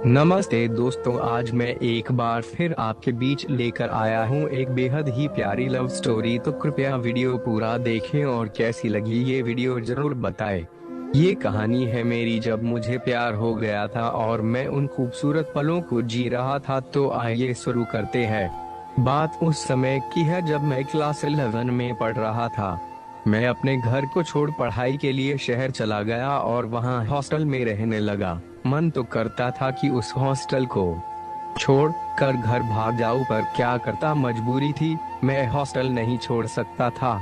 नमस्ते दोस्तों, आज मैं एक बार फिर आपके बीच लेकर आया हूँ एक बेहद ही प्यारी लव स्टोरी। तो कृपया वीडियो पूरा देखें और कैसी लगी ये वीडियो जरूर बताएं। ये कहानी है मेरी जब मुझे प्यार हो गया था और मैं उन खूबसूरत पलों को जी रहा था। तो आइए शुरू करते हैं। बात उस समय की है जब मैं क्लास 11 में पढ़ रहा था। मैं अपने घर को छोड़ पढ़ाई के लिए शहर चला गया और वहाँ हॉस्टल में रहने लगा। मन तो करता था कि उस हॉस्टल को छोड़ कर घर भाग जाऊं, पर क्या करता, मजबूरी थी। मैं हॉस्टल नहीं छोड़ सकता था।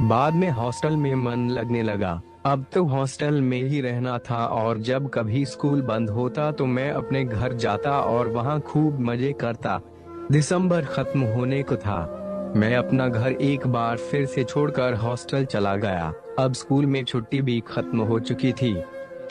बाद में हॉस्टल में मन लगने लगा। अब तो हॉस्टल में ही रहना था और जब कभी स्कूल बंद होता तो मैं अपने घर जाता और वहाँ खूब मजे करता। दिसंबर खत्म होने को था। मैं अपना घर एक बार फिर से छोड़कर हॉस्टल चला गया। अब स्कूल में छुट्टी भी खत्म हो चुकी थी।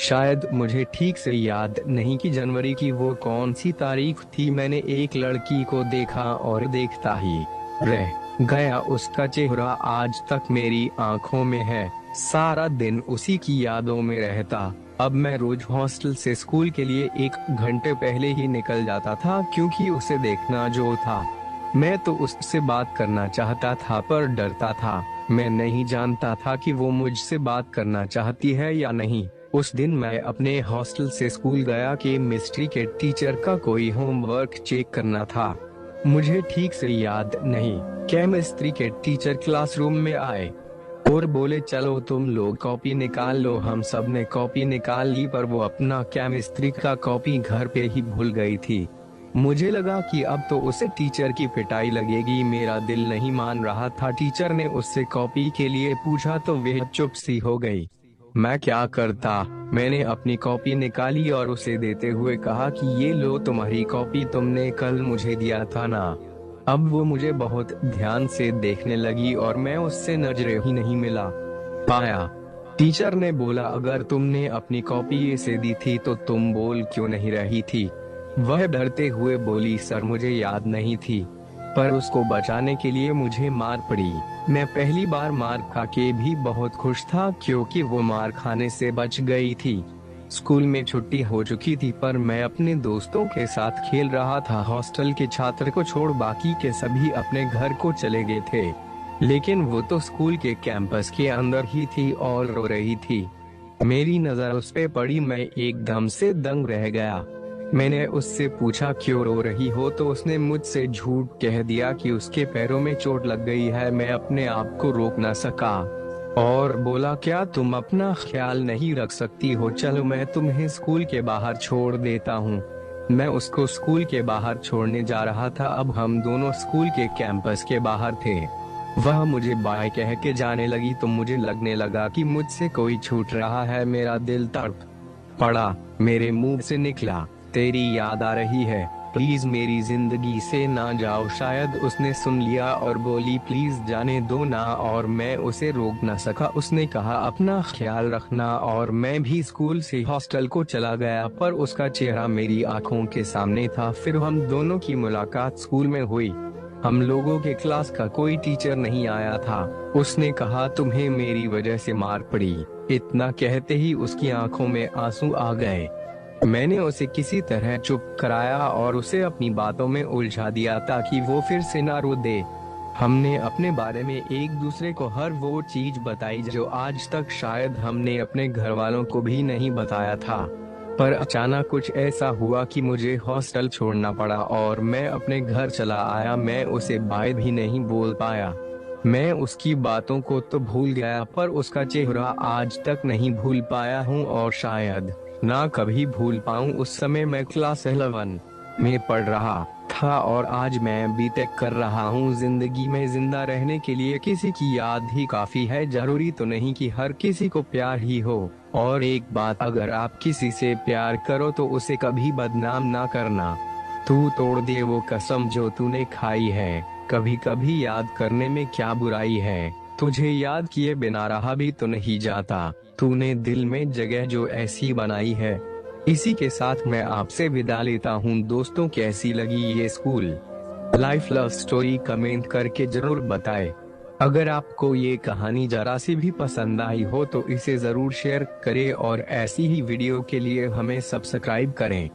शायद मुझे ठीक से याद नहीं कि जनवरी की वो कौन सी तारीख थी। मैंने एक लड़की को देखा और देखता ही रह गया। उसका चेहरा आज तक मेरी आंखों में है। सारा दिन उसी की यादों में रहता। अब मैं रोज हॉस्टल से स्कूल के लिए 1 घंटे पहले ही निकल जाता था, क्योंकि उसे देखना जो था। मैं तो उससे बात करना चाहता था पर डरता था। मैं नहीं जानता था कि वो मुझसे बात करना चाहती है या नहीं। उस दिन मैं अपने हॉस्टल से स्कूल गया कि केमिस्ट्री के टीचर का कोई होमवर्क चेक करना था। मुझे ठीक से याद नहीं। केमिस्ट्री के टीचर क्लासरूम में आए और बोले, चलो तुम लोग कॉपी निकाल लो। हम सब ने कॉपी निकाल ली, पर वो अपना केमिस्ट्री का कॉपी घर पे ही भूल गई थी। मुझे लगा कि अब तो उसे टीचर की पिटाई लगेगी। मेरा दिल नहीं मान रहा था। टीचर ने उससे कॉपी के लिए पूछा तो वह चुप सी हो गई। मैं क्या करता। मैंने अपनी कॉपी निकाली और उसे देते हुए कहा कि ये लो तुम्हारी कॉपी, तुमने कल मुझे दिया था ना। अब वो मुझे बहुत ध्यान से देखने लगी और मैं उससे नजरें ही नहीं मिला पाया। टीचर ने बोला, अगर तुमने अपनी कॉपी इसे दी थी तो तुम बोल क्यों नहीं रही थी। वह डरते हुए बोली, सर मुझे याद नहीं थी। पर उसको बचाने के लिए मुझे मार पड़ी। मैं पहली बार मार खा के भी बहुत खुश था, क्योंकि वो मार खाने से बच गई थी। स्कूल में छुट्टी हो चुकी थी, पर मैं अपने दोस्तों के साथ खेल रहा था। हॉस्टल के छात्र को छोड़ बाकी के सभी अपने घर को चले गए थे, लेकिन वो तो स्कूल के कैंपस के अंदर ही थी और रो रही थी। मेरी नजर उस पे पड़ी। मैं एकदम से दंग रह गया। मैंने उससे पूछा, क्यों रो रही हो, तो उसने मुझसे झूठ कह दिया कि उसके पैरों में चोट लग गई है। मैं अपने आप को रोक न सका और बोला, क्या तुम अपना ख्याल नहीं रख सकती हो। चलो मैं तुम्हें स्कूल के बाहर छोड़ देता हूँ। मैं उसको स्कूल के बाहर छोड़ने जा रहा था। अब हम दोनों स्कूल के कैंपस के बाहर थे। वह मुझे बाय कह के जाने लगी तो मुझे लगने लगा कि मुझसे कोई छूट रहा है। मेरा दिल तड़प पड़ा। मेरे मुंह से निकला, तेरी याद आ रही है, प्लीज मेरी जिंदगी से ना जाओ। शायद उसने सुन लिया और बोली, प्लीज जाने दो ना, और मैं उसे रोक न सका। उसने कहा, अपना ख्याल रखना, और मैं भी स्कूल से हॉस्टल को चला गया। पर उसका चेहरा मेरी आंखों के सामने था। फिर हम दोनों की मुलाकात स्कूल में हुई। हम लोगों के क्लास का कोई टीचर नहीं आया था। उसने कहा, तुम्हें मेरी वजह से मार पड़ी। इतना कहते ही उसकी आंखों में आंसू आ गए। मैंने उसे किसी तरह चुप कराया और उसे अपनी बातों में उलझा दिया ताकि वो फिर से ना रो दे। हमने अपने बारे में एक दूसरे को हर वो चीज बताई जो आज तक शायद हमने अपने घर वालों को भी नहीं बताया था। पर अचानक कुछ ऐसा हुआ कि मुझे हॉस्टल छोड़ना पड़ा और मैं अपने घर चला आया। मैं उसे बाय भी नहीं बोल पाया। मैं उसकी बातों को तो भूल गया, पर उसका चेहरा आज तक नहीं भूल पाया हूँ और शायद ना कभी भूल पाऊँ। उस समय मैं क्लास 11 में पढ़ रहा था और आज मैं बीटेक कर रहा हूँ। जिंदगी में जिंदा रहने के लिए किसी की याद ही काफी है। जरूरी तो नहीं कि हर किसी को प्यार ही हो। और एक बात, अगर आप किसी से प्यार करो तो उसे कभी बदनाम ना करना। तू तोड़ दे वो कसम जो तूने खाई है। कभी कभी याद करने में क्या बुराई है। तुझे याद किए बिना रहा भी तो नहीं जाता। तूने दिल में जगह जो ऐसी बनाई है। इसी के साथ मैं आपसे विदा लेता हूँ दोस्तों। कैसी लगी ये school life love story comment करके जरूर बताएं। अगर आपको ये कहानी जरा सी भी पसंद आई हो तो इसे जरूर शेयर करें और ऐसी ही वीडियो के लिए हमें सब्सक्राइब करें।